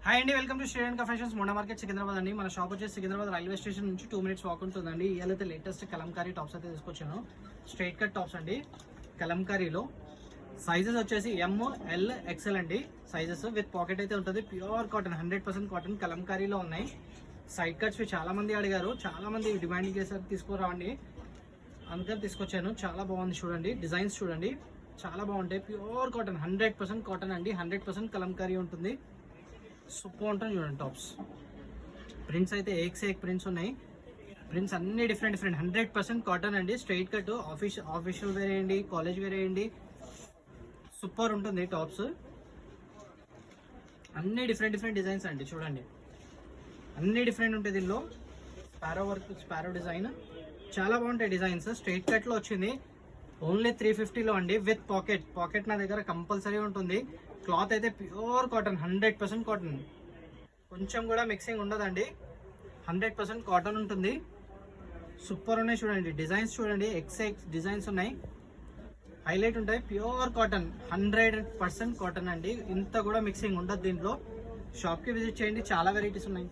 Hi అండి, welcome to Sri Lanka fashions Monda market Secunderabad అండి. మన షాప్ వచ్చేసి సికింద్రాబాద్ రైల్వే స్టేషన్ నుంచి 2 minutes వాక్ ఉంటుందండి. ఇవాళైతే లేటెస్ట్ కలంకారీ టాప్స్ అయితే తీసుకొచ్చాను. స్ట్రైట్ కట్ టాప్స్ అండి కలంకారీలో. సైజెస్ వచ్చేసి ML XL అండి సైజెస్. విత్ పాకెట్ అయితే ఉంటుంది. ప్యూర్ కాటన్ 100% కాటన్ కలంకారీలో ఉన్నాయి. సైడ్ కట్స్ చాలా మంది అడిగారు, చాలా మంది డిమాండ్ చేశారు తీసుకురావండి, అందుకని తీసుకొచ్చాను. చాలా బాగుంది చూడండి, డిజైన్స్ చూడండి చాలా బాగుంటాయి. ప్యూర్ కాటన్ 100% కాటన్ అండి. 100% కలంకారీ ఉంటుంది. సూపర్ ఉంటుంది చూడండి టాప్స్. ప్రింట్స్ అయితే ఏక్ ప్రింట్స్ ఉన్నాయి. ప్రింట్స్ అన్ని డిఫరెంట్ 100% కాటన్ అండి. స్ట్రైట్ కట్ ఆఫీషియల్ వేర్ వేయండి, కాలేజ్ వేర్ వేయండి, సూపర్ ఉంటుంది టాప్స్. అన్ని డిఫరెంట్ డిజైన్స్ అండి చూడండి, అన్ని డిఫరెంట్ ఉంటాయి దీనిలో. స్పారో వర్క్, స్పారో డిజైన్ చాలా బాగుంటాయి డిజైన్స్. స్ట్రైట్ కట్లో వచ్చింది ఓన్లీ 350లో అండి. విత్ పాకెట్ నా దగ్గర కంపల్సరీ ఉంటుంది. క్లాత్ అయితే ప్యూర్ కాటన్ 100% కాటన్, కొంచెం కూడా మిక్సింగ్ ఉండదండి. 100% కాటన్ ఉంటుంది. సూపర్ ఉన్నాయి చూడండి, డిజైన్స్ చూడండి, ఎక్స్ డిజైన్స్ ఉన్నాయి, హైలైట్ ఉంటాయి. ప్యూర్ కాటన్ 100% కాటన్ అండి. ఇంత కూడా మిక్సింగ్ ఉండదు దీంట్లో. షాప్కి విజిట్ చేయండి, చాలా వెరైటీస్ ఉన్నాయి.